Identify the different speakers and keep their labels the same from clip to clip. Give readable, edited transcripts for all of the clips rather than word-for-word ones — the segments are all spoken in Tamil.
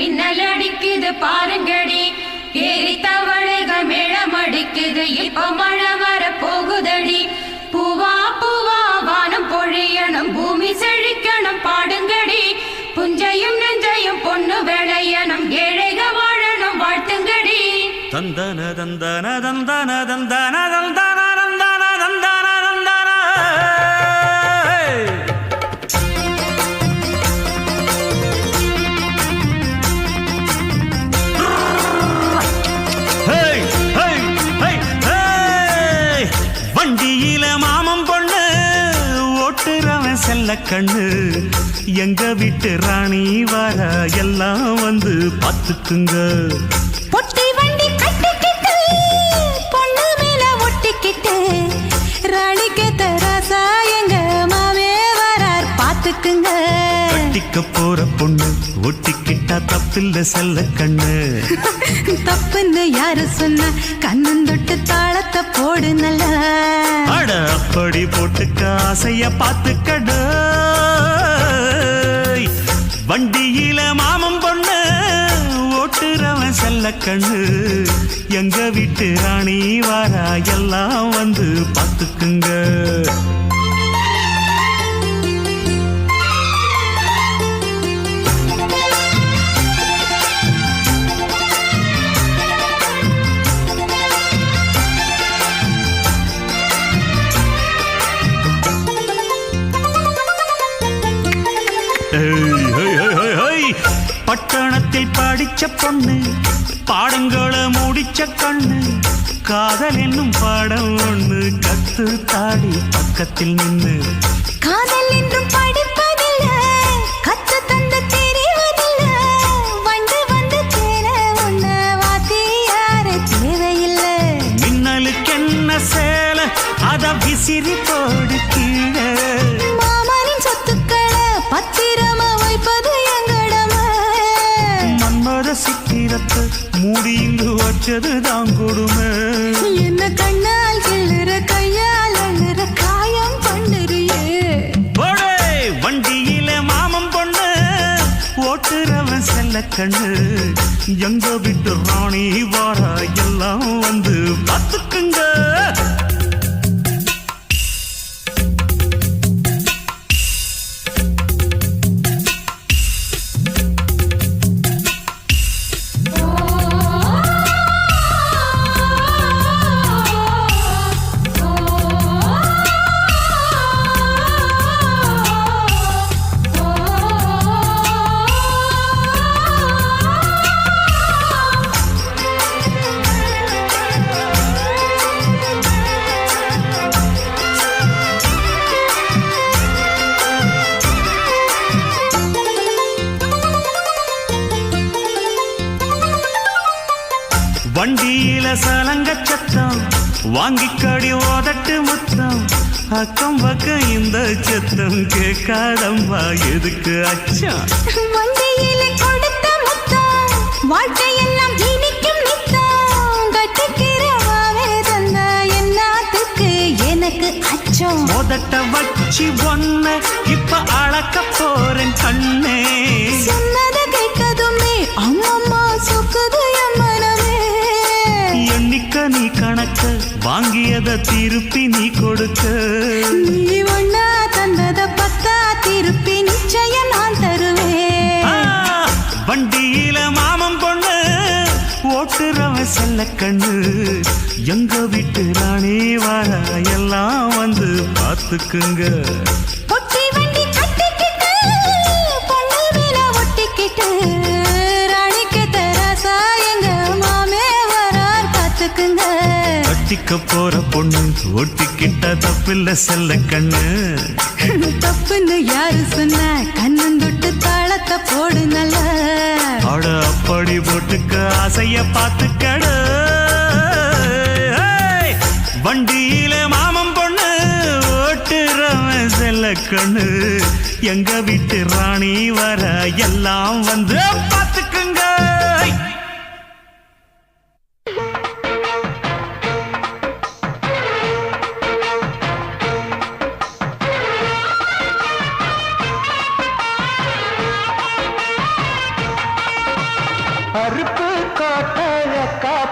Speaker 1: மின்னல் அடிக்குது பாருங்கடி ஏறி தவளைகள் மேளம் அடிக்குது இப்ப மழை வர போகுதடி பூவா பூவா வானம் பொழியணும் பூமி செழிக்கணும் பாடுங்கடி புஞ்சையும் நெஞ்சையும் பொண்ணு விளையணும் ஏழைக வாழணும் வாழ்த்துங்கடி
Speaker 2: தந்தன தந்தன தந்தன தந்தன தந்தன தந்தன தந்தன தந்தன வண்டியில மாமம் பொண்ணு ஓட்டுறவன் செல்ல கண்ணு எங்க வீட்டு ராணி வர எல்லாம் வந்து பார்த்துக்குங்க
Speaker 3: பொட்டி வண்டி கட்டிக்கிட்டு பொண்ணு மேல ஒட்டிக்கிட்டு ராணிக்கு தராசா எங்க மாமே வரார் பார்த்துக்குங்க
Speaker 2: கட்டிக்க போற பொண்ணு ஒட்டிக்கிட்டா தப்பில்ல செல்ல கண்ணு
Speaker 3: தப்புன்னு யாரு சொன்ன கண்ணன் தொட்டு தாளத்தை போடு நல்லா
Speaker 2: அட அப்படி போட்டுக்க ஆசைய பார்த்துக்கடு வண்டியில மாமம் பொண்ணு ஓட்டுறவன் செல்ல கண்ணு எங்க வீட்டு ராணி வாரா எல்லாம் வந்து பார்த்துக்குங்க பட்டணத்தில் படிச்ச பொண்ணு பாடங்களை முடிச்ச கண்ணு காதல் என்னும் பாடம் ஒண்ணு கத்து தாடி பக்கத்தில் நின்னு
Speaker 3: காதல் என்றும் படிப்பதில்ல கத்து தந்து தெரிவதில்ல வந்து வந்து தேர ஒண்ண வாத்தி யாரு தேவையில்லை
Speaker 2: மின்னலுக்கு என்ன சேல அத விசிறி போடு கீழே
Speaker 3: மாமனின் சொத்துக்களை பத்திரமா வைப்பது எங்கடமை
Speaker 2: மன்மத சித்திரத்தை மூடி இங்கு வச்சது தான் கொடுமை
Speaker 3: என்ன கண்ணால் கிள்ளுற கையால் அழுற காயம் பண்ணுறியே
Speaker 2: போடே வண்டியில மாமம் பொண்ணு ஓட்டுறவன் செல்ல கண்ணு எங்க விட்டு ராணி வாரா எல்லாம் வந்து பார்த்துக்குங்க வண்டியில சலங்க சத்தம் வாங்கிக்கடி ஓதட்டு முத்தம் அக்கம் பக்கம் இந்த சத்தம் கேட்காதம்மா எதுக்கு அச்சம்
Speaker 3: வண்டியில கொடுத்த முத்தம் வாழ்க்கையெல்லாம் இனிக்கும் நித்தம் கட்டிக்கிறவாவே தந்த என்னத்துக்கு எனக்கு அச்சம்
Speaker 2: ஓதட்ட வச்சு ஒன்ன இப்ப அளக்க போறேன் கண்ணே
Speaker 3: சொன்னத கேட்டதுமே அம்மம்மா சொக்குது என் மனமே
Speaker 2: எண்ணிக்க நீ கணக்க வாங்கியத திருப்பி நீ கொடுக்க
Speaker 3: நீ ஒன்னா தந்தத பத்தா திருப்பி நிச்சயம் நான் தருவேன்
Speaker 2: வண்டியில மாமம் பொண்ணு ஓட்டுறவன் செல்ல கண்ணு எங்க வீட்டு ராணி வார எல்லாம் வந்து பார்த்துக்குங்க
Speaker 3: பொட்டி வண்டி கட்டிக்கிட்டு பொண்ணு மேல ஒட்டிக்கிட்டு ராணிக்கு தராசா எங்க மாமே வரார் பார்த்துக்குங்க
Speaker 2: கட்டிக்க போற பொண்ணு ஒட்டிக்கிட்ட தப்பில்ல செல்ல கண்ணு
Speaker 3: தப்புன்னு யாரு சொன்ன கண்ணன் தொட்டு தாளத்தை போடு நல்லா
Speaker 2: அட அப்படி போட்டுக்க ஆசைய பார்த்துக்கடு வண்டியில மாமம் பொண்ணு ஓட்டுறவன் செல்ல கண்ணு எங்க வீட்டு ராணி வர எல்லாம் வந்து பார்த்துக்குங்க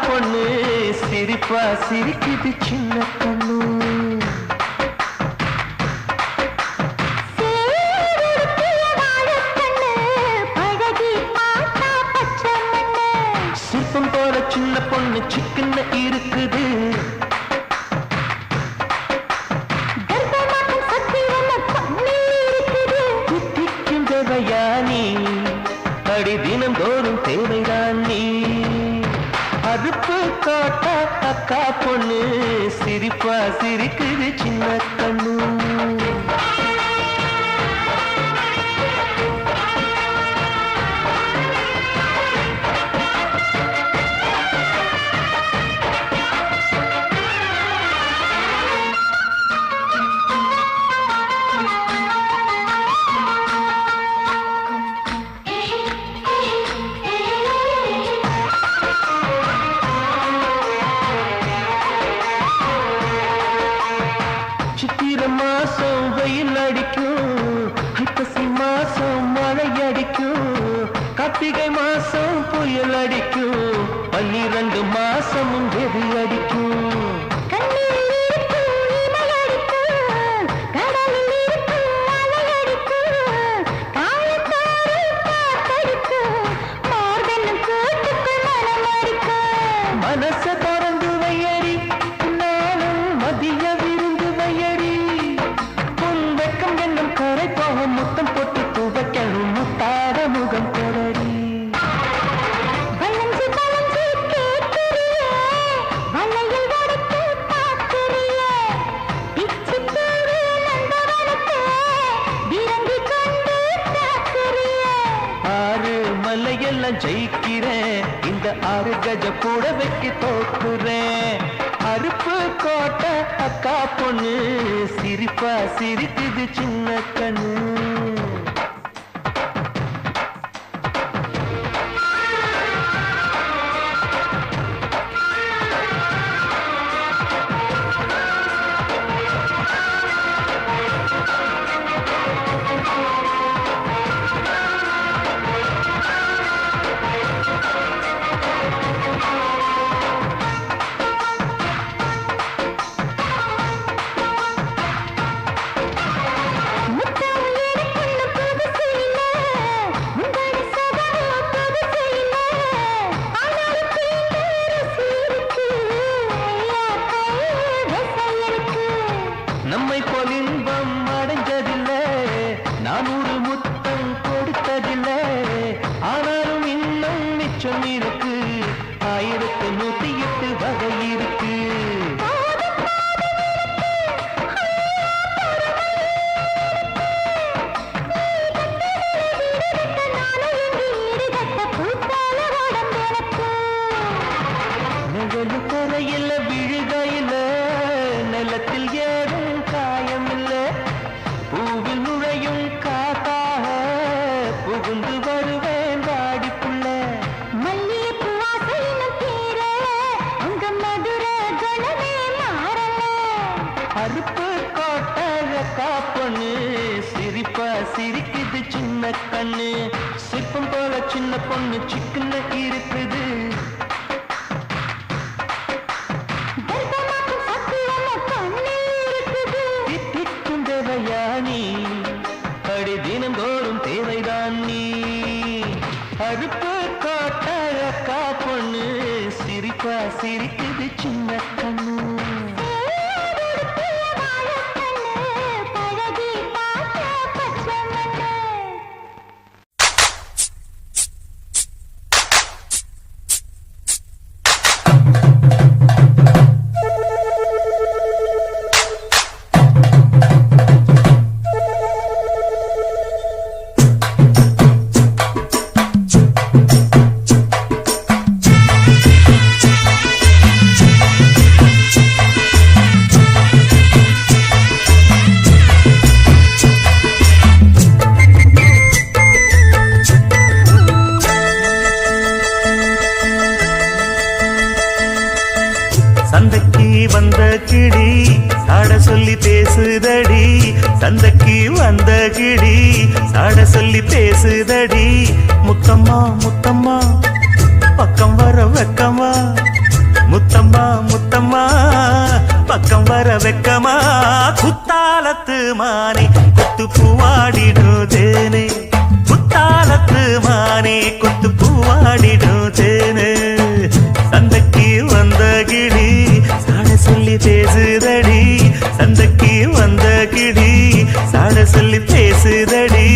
Speaker 4: பொண்ணு சிரிப்பா சிரிக்குது சின்ன கண்ணு. சிற்பம் போல சின்ன பொண்ணு சிக்கன இருக்குது. யானி அடி தினம் தோறும் தேவைதான் நீ. அறுப்பு காட்டா அக்கா பொண்ணு சிரிப்பா சிரிக்குது சின்ன கண்ணு. மாசம் வெயில் அடிக்கும், ஐப்பசி மாசம் மழை அடிக்கும், கார்த்திகை மாசம் புயல் அடிக்கும், 12 மாசமும் வெறி அடிக்கும். மனச திறந்து வையடி நானும் மதிய விருந்து வையடி. வெக்கம் என்னும் கரை போக முத்தம் போட்டு துவைக்கணும் முத்தாத முகம் கொடடி. ஆறு மலையெல்லாம் ஜெயிக்கிறேன், இந்த 6 கஜ புடவைக்கு தோக்குறேன். அறுப்பு கோட்டை அக்கா பொண்ணு சிரிப்பா சிரிக்குது சின்ன கண்ணு. நம்மை போல் இன்பம் அடைஞ்சதில்லை, 400 முத்தம் கொடுத்ததில்லை, ஆனாலும் இன்னும் மிச்சம் இருக்கு, 1108 வகை இருக்கு. நிழலு கரையில விழுகையில நிலத்தில் ஏறும் காயமில்ல, பூவில் நுழையும் காத்தாக புகுந்து வருவேன் வாடிப்புள்ள. மல்லிகைப்பூ வாசலின் பேர உங்க மதுர கணமே மாறல. அறுப்பு கோட்டை அக்கா பொண்ணு சிரிப்பா சிரிக்குது சின்ன கண்ணு. சிற்பம் போல சின்ன பொண்ணு சிக்கன இருக்குது. யானி அடி தினம் தோறும் தேவைதான் நீ. அறுப்பு காட்ட அக்கா பொண்ணு சிரிப்பா சிரிக்குது சின்ன கண்ணு.
Speaker 2: சந்தைக்கு வந்த கிடி சாட சொல்லி பேசுதடி, சந்தைக்கு வந்த கிடி சாட சொல்லி பேசுதடி. முத்தம்மா முத்தம்மா பக்கம் வர வெக்கமா, சாட சொல்லி பேசுதடி.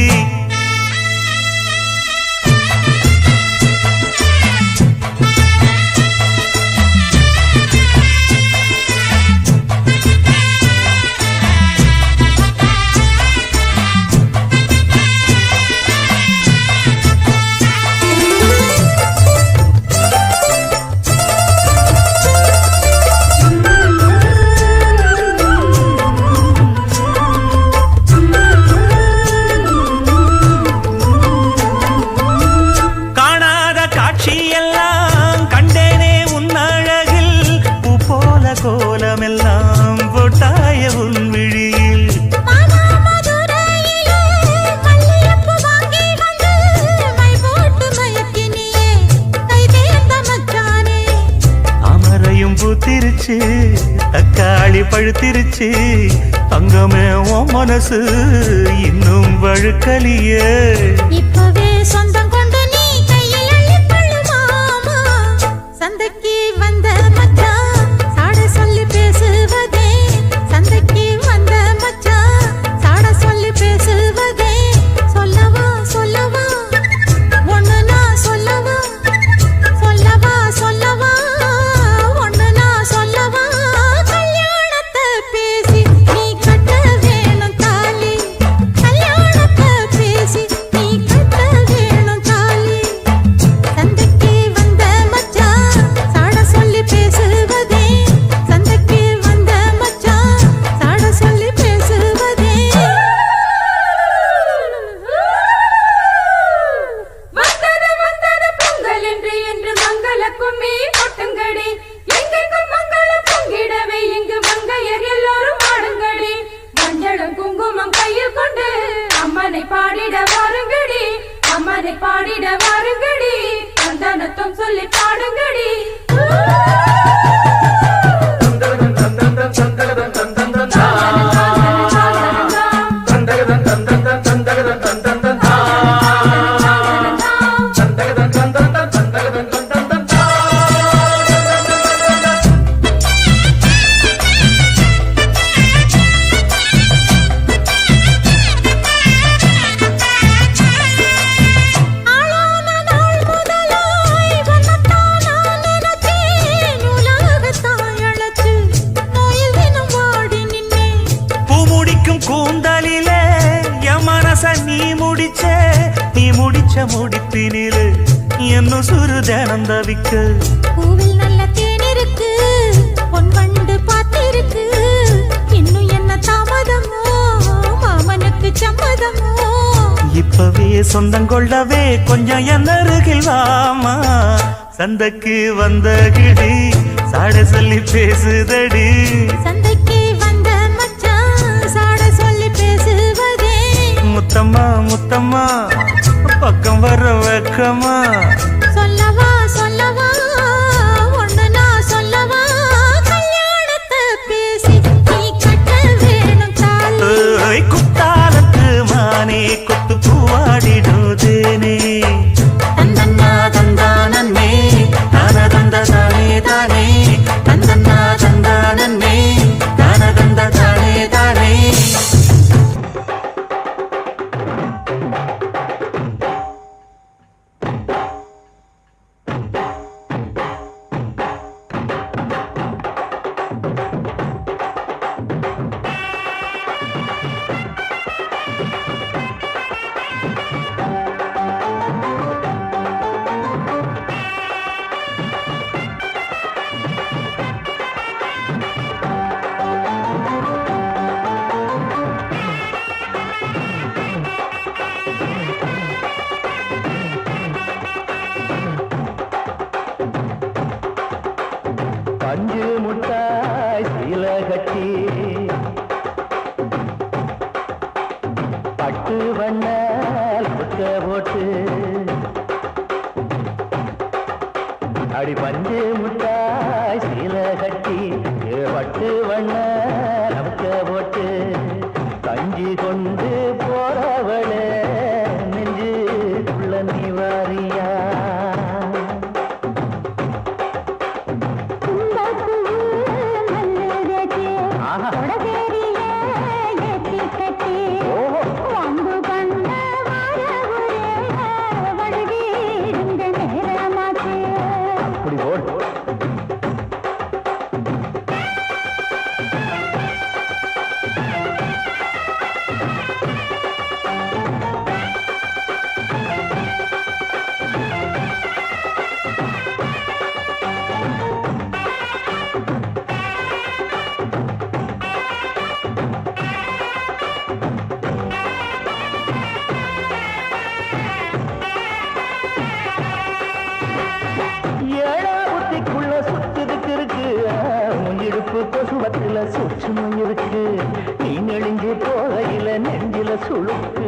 Speaker 2: கோலமெல்லாம் போட்டாய உன் விழியில் அமரையும் பூத்திருச்சு தக்காளி பழுத்திருச்சு தங்கமே உன் மனசு இன்னும் வழுக்கலியே.
Speaker 3: இப்பவே சொந்தம் கொண்டு நீ கையில் அள்ளிக்கொள்ளு மாமா. சந்தைக்கு வந்த மச்சான் சாட சொல்லி பேசுவதே. சந்தைக்கு வந்த மச்சான் சாட சொல்லி பேசுவதே. சொல்லவா சொல்லவா ஒண்ணு நான் சொல்லவா சொல்லவா சொல்லவா ஒண்ணு நான் சொல்லவா. கல்யாணத்தை பேசி நீ கட்ட வேணும் தாலி. கல்யாணத்தை பேசி நீ கட்ட வேணும் தாலி. சந்தைக்கு வந்த மச்சான் சாட சொல்லி பேசுவதே. சந்தைக்கு வந்த மச்சான் சாட சொல்லி பேசுவதே.
Speaker 1: வந்தது வந்தது பொங்கல் என்று மங்கள கும்மி கொட்டுங்கடி. எங்கெங்கும் மங்களம் பொங்கிடவே இங்கு மங்கையர் எல்லோரும் ஆடுங்கடி. மஞ்சளும் குங்குமம் கையில் கொண்டு அம்மனை பாடிட வாருங்கடி. அம்மனை பாடிட வாருங்கடி. சந்தனத்தும் சொல்லி பாடுங்கடி.
Speaker 3: ஆளான நாள் முதலாய் வந்தத்தான் நான் நினைச்சேன். உலகத்தாய் அழைச்சு நோயில் தினம் வாடி நின்னேன்.
Speaker 2: பூ முடிக்கும் கூந்தலிலே என் மனச நீ முடிச்ச முடிப்பினிலே என்னும் சுரு தினம் தவிக்க.
Speaker 3: பூவில் நல்ல தேன் இருக்கு, பொன் வண்டு பார்த்திருக்கு. இன்னும் என்ன தாமதமோ, மாமனுக்கு சம்மதமோ.
Speaker 2: இப்பவே சொந்தம் கொள்ளவே கொஞ்சம் என் அருகில் வாமா. சந்தைக்கு வந்த கிடி சாட சொல்லி பேசுதடி.
Speaker 3: சந்தைக்கு வந்த மச்சான் சாட சொல்லி பேசுவதே.
Speaker 2: முத்தம்மா முத்தம்மா பக்கம் வர வெக்கமா.
Speaker 3: சொல்லவா சொல்லவா ஒண்ணு நான் சொல்லவா. கல்யாணத்தை பேசி நீ கட்ட வேணும் தாலி.
Speaker 2: ஏய், குத்தாலத்து மானே கொத்து பூவாடிடுதேனே. தந்தன்னா தந்தானே தான தந்த தானே தானே. தந்தன்னா தந்தானே தான தந்த தானே தானே.
Speaker 4: பஞ்சு முட்டாய் சீல கட்டி பட்டு வண்ண புத்த போட்டு அடி பஞ்சு முட்டாய் சீல கட்டி பட்டு வண்ண புத்த போட்டு கஞ்சி கொண்டு போறவளே நெஞ்சு உள்ள நீ வாரியா. ஓஹோ சுழுக்கு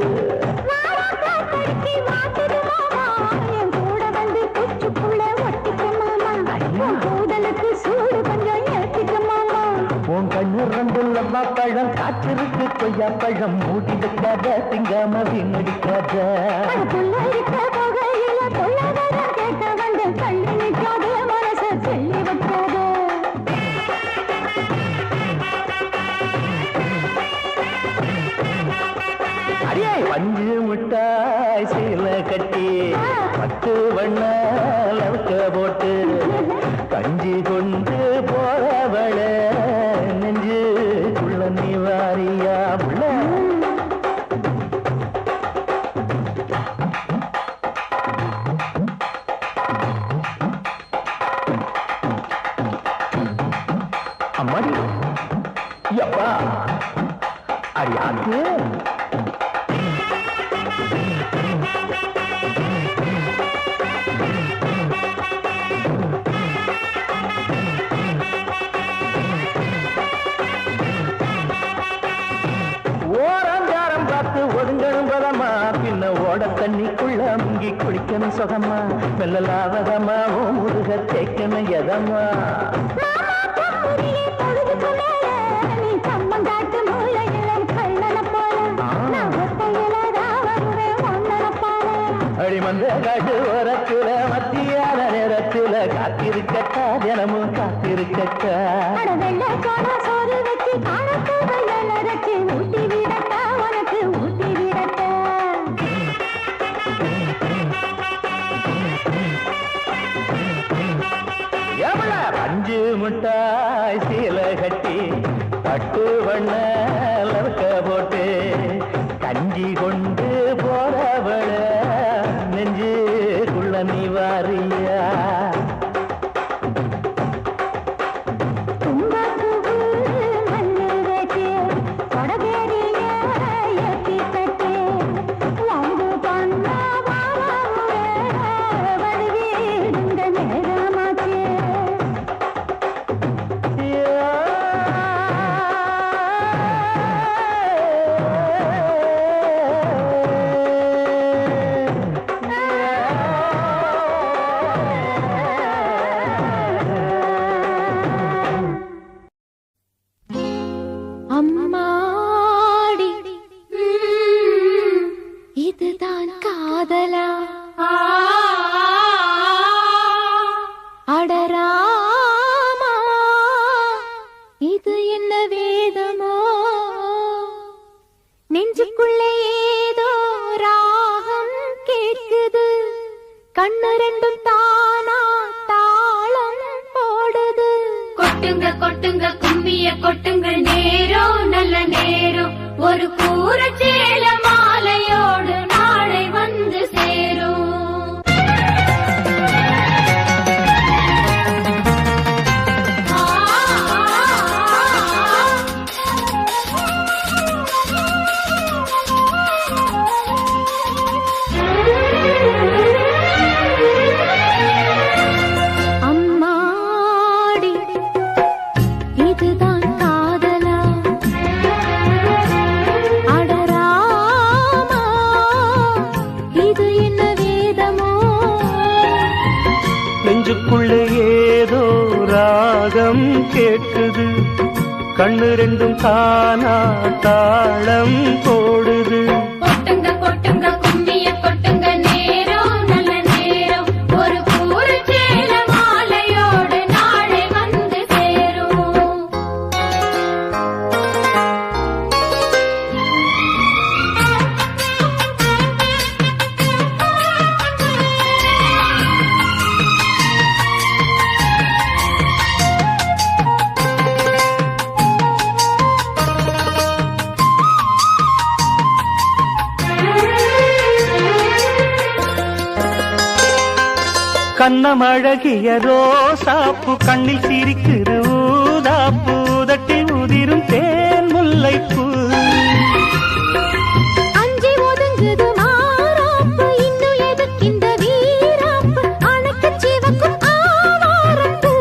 Speaker 4: உன் கண்ணு ரெண்டுள்ள பழம் காற்றிருக்கு கொய்யா பழம் மூடி வைக்காத திங்காம வீணடிக்காத அடியே பஞ்சு முட்டாய் சீல கட்டி 10 வண்ண லவுக்க போட்டு கஞ்சி கொண்டு போறவள நெஞ்சுக்குள்ள நீ வாரியா புள்ள அம்மாடி யப்பா அடியாக்கு ஓரஞ்சாரம் பார்த்து ஒதுங்கணும் பதமா பின்ன ஓட தண்ணிக்குள்ள முங்கி குளிக்கணும் சுகமா மெல்லலாவதமா ஓ முருக தேய்க்கணும் எதமா அடிமந்த காட்டு ஓரத்துல மத்தியான நேரத்துல காத்திருக்கட்டா தினமும் காத்திருக்கட்டா பஞ்சு முட்டாய் சீல கட்டி 10 வண்ண லவுக்க போட்டு கஞ்சி கொண்டு போறவள நெஞ்சுக்குள்ள நீ வாரியா
Speaker 1: அம்மாடி இதுதான் காதலா அடராமா இது என்ன வேதமோ நெஞ்சுக்குள்ளே ஏதோ ராகம் கேட்குது கண்ணு ரெண்டும் தானா தாளம் போடுது கொட்டுங்க கொட்டுங்க கும்மிய கொட்டுங்கள் நேரம் நல்ல நேரம் ஒரு கூரச்சேல மாலையோடு நாளை வந்து சேரும் அம்மாடி இதுதான் காதலா அடராமா இது என்ன வேதமோ
Speaker 4: நெஞ்சுக்குள்ளே ஏதோ ராகம் கேட்குது கண்ணு ரெண்டும் தானா தாளம் போடுது
Speaker 1: கொட்டுங்க கொட்டுங்க கும்மிய கொட்டுங்க நேரம் நல்ல நேரம் ஒரு கூரச்சேல மாலையோடு நாளை வந்து சேரும்
Speaker 4: கண்ணமழகிய ரோசாப்பு கண்ணில் சிரிக்குது ஊதாப்பு உதட்டி உதிரும் தேன் முல்லைப்பூ
Speaker 1: அஞ்சி ஒதுங்குது மாறாப்பு இன்னும் எதுக்கிந்த வீராப்பு அணைக்கு சிவக்கும் ஆவாரப்பூ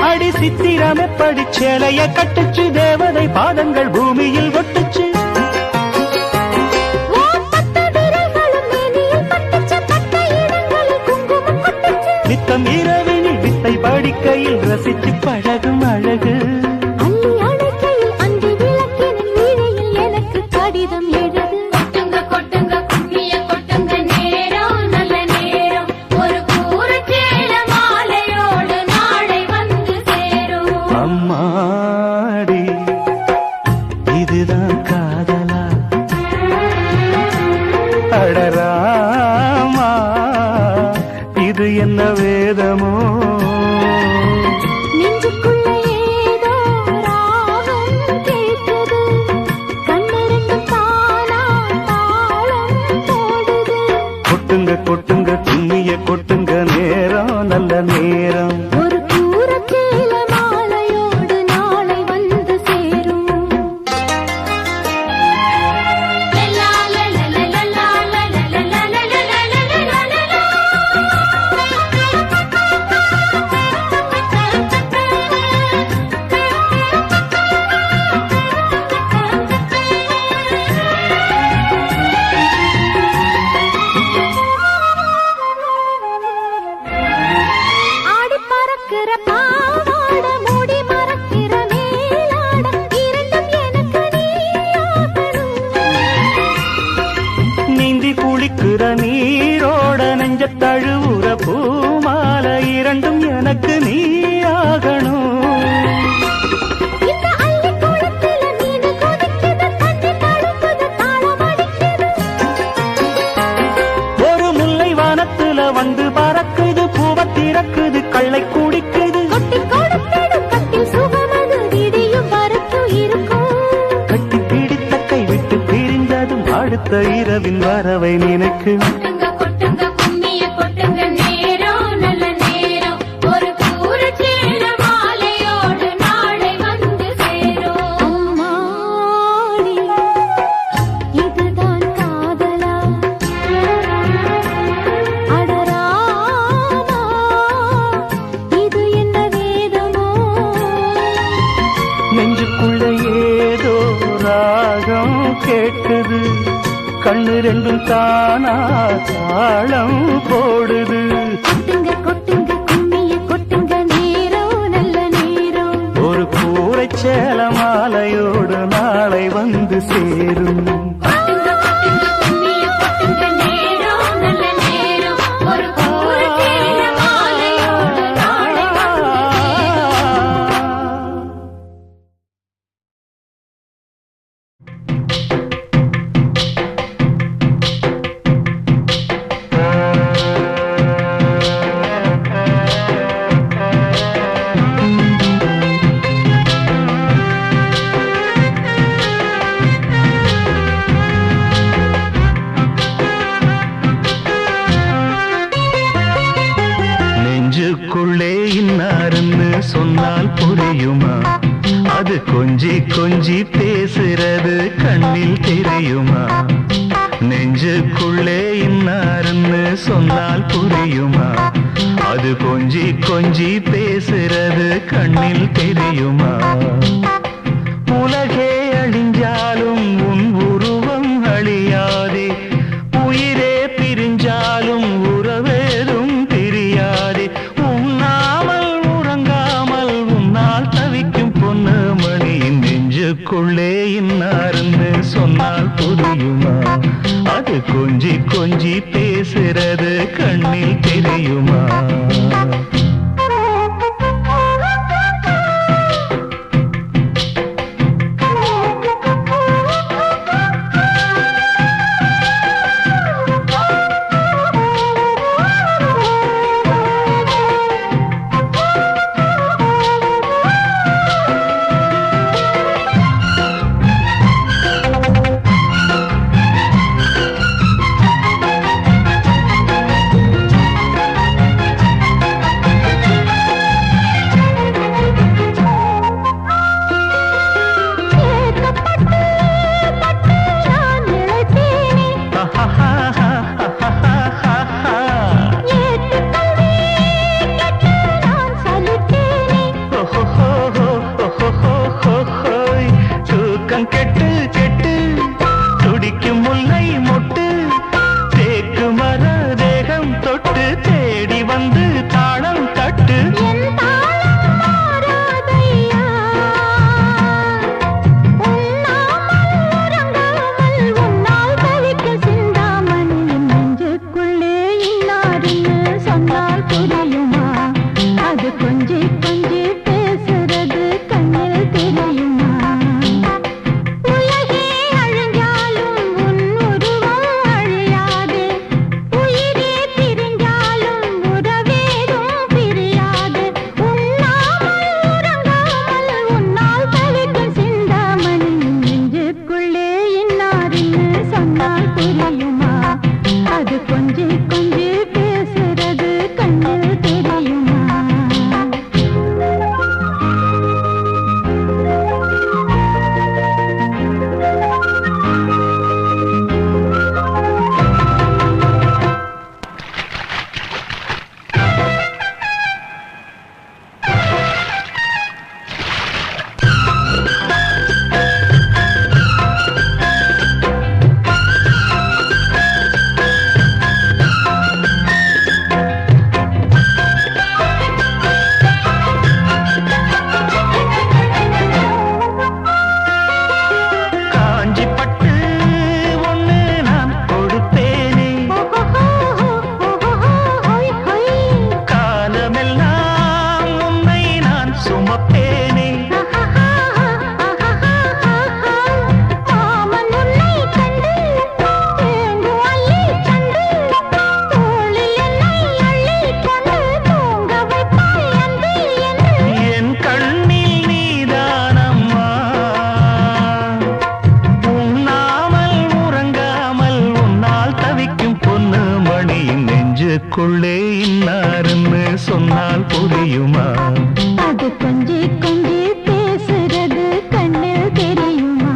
Speaker 4: அடி சித்திரம் எப்படி சேலைய கட்டுச்சு தேவதை பாதங்கள் பூமியில் ஒட்டுச்சு நேரம் இரவினில் வித்தை படிக்கையில் ரசிச்சு பழகும் அழகு
Speaker 1: அள்ளி அணைக்கையில் அன்று விளக்கினில் வீணையில் எனக்கு கடிதம் எழுது கொட்டுங்க கொட்டுங்க கும்மிய கொட்டுங்க நேரம் நல்ல நேரம் ஒரு கூரச்சேல மாலையோடு நாளை வந்து சேரும்
Speaker 4: அம்மாடி இதுதான் காதலா அடராமா இது என்ன வேதமோ
Speaker 1: நெஞ்சுக்குள்ள ஏதோ ராகம் கேட்குது கண்ணிரண்டும் தானா தாளம் போடுது
Speaker 4: கொட்டுங்க கொட்டுங்க துண்ணிய கொட்டுங்க நேரம் நல்ல நேரம்
Speaker 1: ஒரு கூரச்சேல மாலையோடு நாளை வந்து சேரும் லலா லலா லலா லலா லலா ஆடி பறக்கிற பாவாட மூடி மறக்கிற மேலாட இரண்டும் எனக்கு நீயாகணும்
Speaker 4: நீந்தி குளிக்கிற நீரோட நெஞ்ச தழுவுற பூமால இரண்டும் எனக்கு நீயாகணும்
Speaker 1: இந்த அள்ளி குளத்தில மீன் கொதிக்குது தண்ணி தடுக்குது தாளம் அடிக்குது
Speaker 4: ஒரு முல்லை வானத்துல வந்து பறக்குது பூவ திறக்குது கள்ளை குடிக்குது
Speaker 1: கொட்டி கொடுத்திடும் கட்டில் சுகமது விடியும் வரைக்கும் இருக்கும்
Speaker 4: கட்டி பிடித்த கை விட்டு பிரிந்ததும் அடுத்த இரவின் வரவை நினைக்கு
Speaker 1: கொட்டுங்க கொட்டுங்க கும்மிய கொட்டுங்க நேரம் நல்ல நேரம் ஒரு கூரச்சேல மாலையோடு நாளை வந்து சேரும் அம்மாடி இதுதான் காதலா அடராமா இது என்ன வேதமோ
Speaker 4: நெஞ்சுக்குள்ள ஏதோ ராகம் கேட்குது கண்ணு ரெண்டும் தானா தாளம் போடுது
Speaker 1: கொட்டுங்க கொட்டுங்க கும்மிய கொட்டுங்க நேரம் நல்ல நேரம்
Speaker 4: ஒரு கூரைச்சேல மாலையோடு நாளை வந்து சேரும்
Speaker 1: கொட்டுங்க கொட்டுங்க கும்மிய கொட்டுங்க நேரம் நல்ல நேரம் ஒரு கூரச்சேல மாலையோடு நாளை வந்து சேரும்
Speaker 4: நெஞ்சுக்குள்ளே இன்னாருன்னு சொன்னால் புரியுமா அது கொஞ்சி கொஞ்சி பேசுறது கண்ணில் தெரியுமா நெஞ்சுக்குள்ளே இன்னாருன்னு சொன்னால் புரியுமா அது கொஞ்சி கொஞ்சி பேசுறது கண்ணில் தெரியுமா உலகே அழிஞ்சாலும் உன் உருவம் அழியாதே உயிரே பிரிஞ்சாலும் உறவேதும் பிரியாதே உண்ணாமல் உறங்காமல் உன்னால் தவிக்கும் பொண்ணு மணியின் நெஞ்சுக்குள்ளே இன்னாருன்னு சொன்னால் புரியுமா அது கொஞ்சி கொஞ்சி பேசுறது கண்ணில் தெரியுமா
Speaker 1: கொஞ்சி கொஞ்சி பேசுறது கண்ணில் தெரியுமா உலகே அழிஞ்சாலும் உன் உருவம் அழியாது உயிரே பிரிஞ்சாலும் உறவேதும் பிரியாது உண்ணாமல் உறங்காமல் உன்னால் தவிக்கும் சிந்தாமணி நெஞ்சுக்குள்ளே இன்னாருன்னு சொன்னால் புரியுமா அது கொஞ்சி கொஞ்சி பேசுறது கண்ணில் தெரியுமா
Speaker 4: காஞ்சி பட்டு ஒண்ணு நான் கொடுப்பேனே காலமெல்லாம் உன்னை நான் சுமப்பேனே
Speaker 1: மாமன் உன்னை கண்டு தேங்கு அள்ளி கண்டு தோளில் என்னை அள்ளி கொண்டு தூங்க வைப்பாய் அன்பே என்று
Speaker 4: என் கண்ணில் நீதானம்மா உண்ணாமல் உறங்காமல் உன்னால் தவிக்கும் பொண்ணு மணி நெஞ்சுக்குள்ளே இன்னாருன்னு சொன்னால் புரியுமா
Speaker 1: அது கொஞ்சி கொஞ்சி பேசுறது கண்ணில் தெரியுமா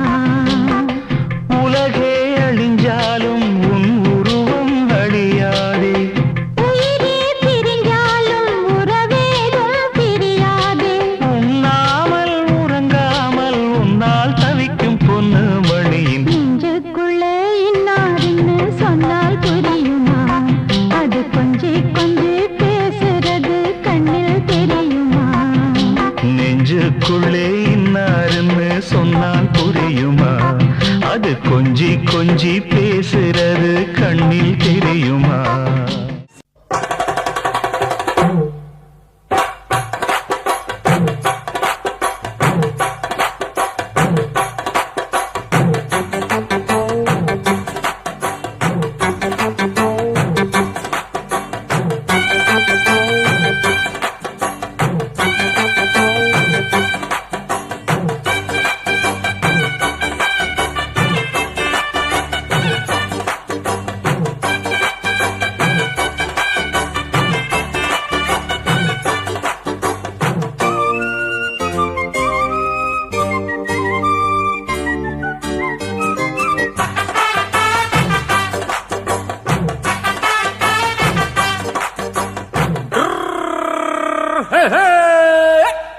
Speaker 4: உலகே அழிஞ்சாலும் உன் உருவம் அழியாதே
Speaker 1: உயிரே பிரிஞ்சாலும் உறவேதும் பிரியாதே
Speaker 4: உண்ணாமல் உறங்காமல் உன்னால் தவிக்கும் பொண்ணு மணியின்
Speaker 1: நெஞ்சுக்குள்ளே இன்னாருன்னு சொன்னால் புரியுமா அது கொஞ்சி கொஞ்சி பேசுறது கண்ணில் தெரியுமா
Speaker 4: நெஞ்சுக்குள்ளே இன்னாருன்னு சொன்னால் புரியுமா அது கொஞ்சி கொஞ்சி பேசுறது கண்ணில் தெரியுமா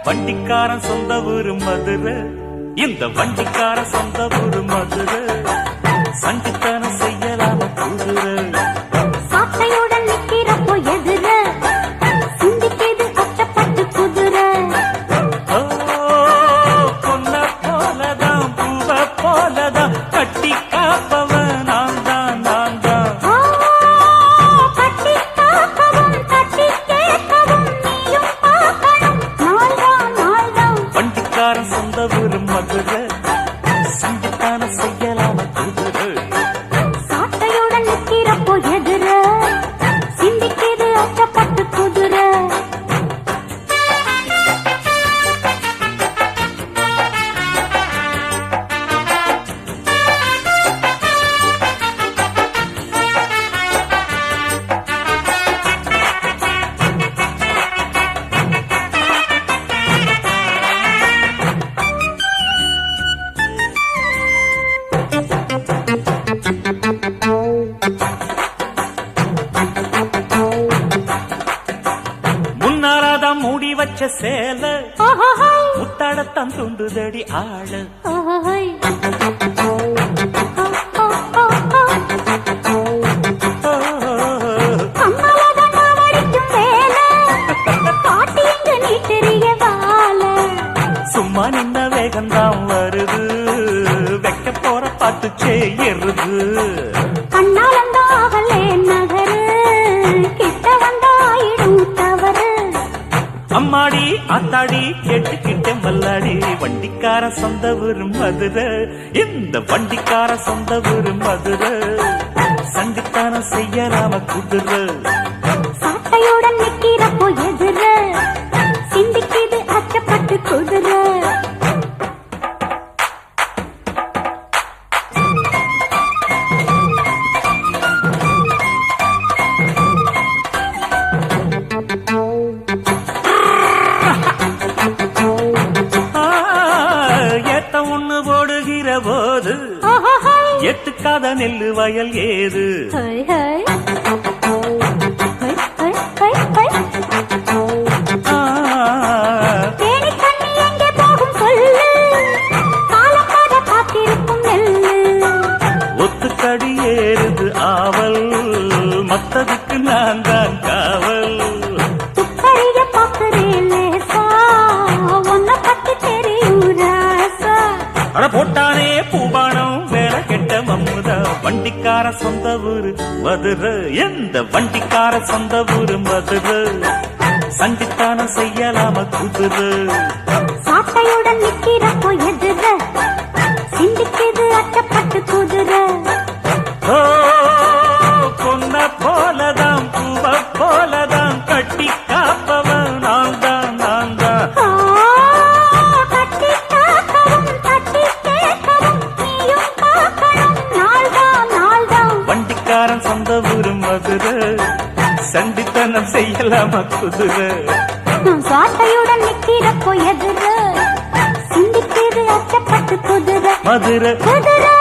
Speaker 2: வண்டிக்காரன் சொந்த ஊரு மதுரை இந்த வண்டிக்காரன் சொந்த ஊரு மதுரை சங்கித்தனம் செய்யலாம குதிரை
Speaker 1: சாட்டையுடன் நிக்கிறப்போ எதிர சிந்திக்கிது அச்சப்பட்டு குதிரை
Speaker 2: ஓ, பொன்ன போலதான் பூவ போலதான் கட்டி காப்பவன் நான் தான் நான் தான்
Speaker 1: ஆ, கட்டி காக்கவும் தட்டி கேட்கவும் நீயும் பார்க்கணும் நாள்தான்
Speaker 2: வண்டிக்காரன் சொந்த ஊரு மதுரை சங்கித்தனம் செய்யலாம குதிரை
Speaker 1: சாட்டையுடன் நிக்கிறப்போ எதிர சிந்திக்கிது அச்சப்பட்டு குதிரை
Speaker 2: முன்னாலதான் மூடி வச்ச சேல
Speaker 1: ஓஹோஹோய்,
Speaker 2: முத்தாடத்தான் துண்டுதடி ஆளு
Speaker 1: ஓஹோஹோய். ஓ, ஓ, ஓ, ஓ. கம்மலதான் காவடிக்கும் வேலை, பாட்டி இங்கு நீட்டெறிய வாழை.
Speaker 2: சும்மா நின்ன வேகம்தான் வருது வைக்க போற பாட்டு செய்யறது
Speaker 1: கண்ணாலந்தாகலே நகரு, கிட்ட வந்தாயிடும் தவறு.
Speaker 2: அம்மாடி
Speaker 4: ஆத்தாடி கேட்டுக்கிட்ட மல்லாடி வண்டிக்கார சொந்த ஊரு மதுரை இந்த வண்டிக்கார சொந்த ஊரு மதுரை சண்டித்தானம் செய்யலாம குதிரை
Speaker 1: சாட்டையுடன் நிக்கிறப்போ எதிர சிந்திக்குது அச்சப்பட்டு குதிரை
Speaker 4: ஏத்த ஒண்ணு போடுகிற போது எத்துக்காத நெல்லு வயல் ஏது ஒத்துக்கடி ஏறுது ஆவல் மத்ததுக்கு நான் தான் காவல் அட போட்டானே பூபானம் வேலை கெட்ட மம்முதா வண்டிக்கார சொந்த ஊரு மதுரை எந்த வண்டிக்கார சொந்த ஊரு மதுரை சண்டித்தானம் செய்யலாம குதிரை
Speaker 1: சாட்டையுடன் நிக்கிறப்போ எதிர சிந்திக்குது அச்சப்பட்டு குதிரை
Speaker 4: ஓ பொன்ன போலதான் பூவ போலதான் கட்டி காப்பவன் நான் தான் நான் தான் வண்டிக்காரன் சொந்த ஊரு மதுரை சண்டித்தனம் செய்யலாம குதிரை
Speaker 1: சாட்டையுடன் நிக்கிறப்போ எதிர சிந்திக்குது அச்சப்பட்டு குதிரை
Speaker 4: மதுரை
Speaker 1: குதிரை